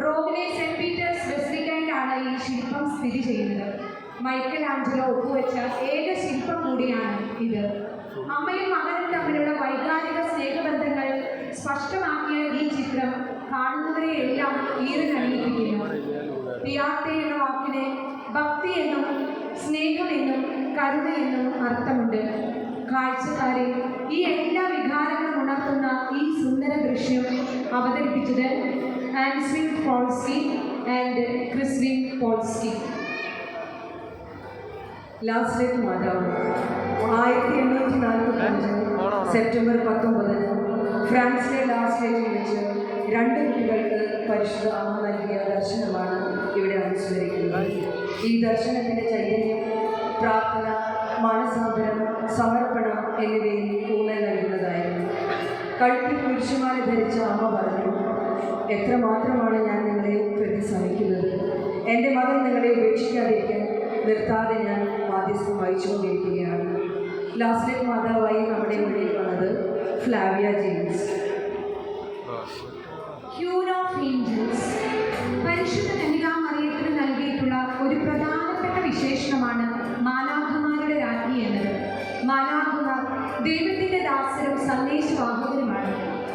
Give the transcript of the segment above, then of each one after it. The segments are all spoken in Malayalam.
റോമിലെ സെന്റ് പീറ്റേഴ്സ് ബസിലിക്കയിലാണ് ഈ ശില്പം സ്ഥിതി ചെയ്യുന്നത്. മൈക്കൽ ആഞ്ചലോ ഒപ്പുവെച്ച ഏക ശില്പം കൂടിയാണ് ഇത്. അമ്മയും മകനും തമ്മിലുള്ള വൈകാരിക സ്നേഹബന്ധങ്ങൾ സ്പഷ്ടമാക്കിയ ഈ ചിത്രം കാണുന്നവരെ എല്ലാം ഈറിനണിയിപ്പിക്കുന്നു. പിയാത്തെ എന്ന വാക്കിന് ഭക്തി എന്നും സ്നേഹമെന്നും കരുണയെന്നും അർത്ഥമുണ്ട്. കാഴ്ചക്കാരെ ഈ എല്ലാ വികാരങ്ങളും ഉണർത്തുന്ന ഈ സുന്ദര ദൃശ്യം അവതരിപ്പിച്ചത് ആൻസ്വിൻ പോൾസ്കി ആൻഡ് ക്രിസ്വിൻ പോൾസ്കി. ലാസ്ലേറ്റ് മാതാവ് 1845 സെപ്റ്റംബർ 19 ഫ്രാൻസിലെ ലാസ്ലേറ്റിൽ വെച്ച് 2 കുട്ടികൾക്ക് പരിശുദ്ധ അമ്മ നൽകിയ ദർശനമാണ് ഇവിടെ അനുസ്മരിക്കുന്നത്. ഈ ദർശനത്തിൻ്റെ ചൈതന്യം പ്രാർത്ഥന, മാനസാന്തരം, സമർപ്പണം എന്നിവയിൽ ഊന്നൽ നൽകുന്നതായിരുന്നു. കഴുത്തിൽ കുരിശുമാല ധരിച്ച അമ്മ പറഞ്ഞു, എത്രമാത്രമാണ് ഞാൻ നിങ്ങളെ പ്രതിസഹിക്കുന്നത്. എൻ്റെ മകൻ നിങ്ങളെ ഉപേക്ഷിക്കാതിരിക്കാൻ നിർത്താതെ ഞാൻ മാധ്യസ്ഥം വഹിച്ചുകൊണ്ടിരിക്കുകയാണ്. ലാസ്ലേറ്റ് മാതാവായി നമ്മുടെ മുന്നിൽ വന്നത് Flavia James. Queen of Angels പരിശുദ്ധ കന്യകാമറിയത്തിന് നൽകിയിട്ടുള്ള ഒരു പ്രധാനപ്പെട്ട വിശേഷണമാണ് മാലാഖമാരുടെ രാജ്ഞി എന്നത്. മാലാഖമാർ ദൈവത്തിൻ്റെ ദാസരും സന്ദേശവാഹകരുമാണ്.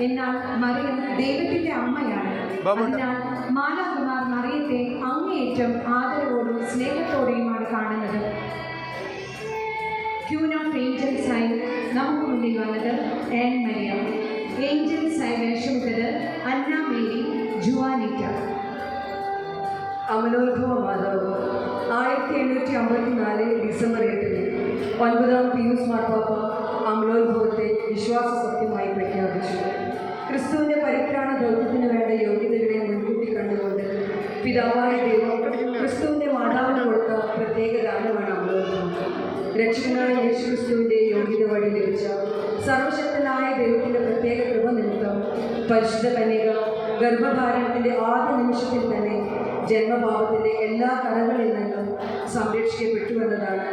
എന്നാൽ മറിയം ദൈവത്തിൻ്റെ അമ്മയാണ്. അതിനാൽ മാലാഖമാർ മറിയത്തെ അങ്ങേയറ്റം ആദരവോടും സ്നേഹത്തോടെയുമാണ് കാണുന്നത്. ക്യൂൻ ഓഫ് ഏഞ്ചൽസായി നമുക്ക് മുന്നിൽ വന്നത് ആൻ മരിയ. ഏഞ്ചൽസായി വേഷമിട്ടത് അന്ന മേരി ജുവാനിറ്റ. അമലോത്ഭവ മാതാവ് 1854 ഡിസംബർ 8 9ാം പിയൂസ് മാർപ്പാപ്പ അമലോത്ഭവത്തെ വിശ്വാസ സത്യമായി പ്രഖ്യാപിച്ചു. ക്രിസ്തുവിൻ്റെ പരിത്രാണ ദൗത്യത്തിന് വേണ്ട യോഗ്യതകളെ മുൻകൂട്ടി കണ്ടുകൊണ്ട് പിതാവായ ദൈവം ക്രിസ്തുവിൻ്റെ മാതാവിന് കൊടുത്ത പ്രത്യേക ദാനമാണ് അമലോത്ഭവം. രക്ഷകനായ യേശു ക്രിസ്തുവിൻ്റെ യോഗ്യത വഴി ലഭിച്ച സർവശക്തനായ ദൈവത്തിൻ്റെ പ്രത്യേക കൃപ നിമിത്തം പരിശുദ്ധ കന്യക ഗർഭധാരണത്തിൻ്റെ ആദ്യ നിമിഷത്തിൽ തന്നെ ജന്മഭാവത്തിൻ്റെ എല്ലാ കറകളിൽ നിന്നും സംരക്ഷിക്കപ്പെട്ടു എന്നതാണ്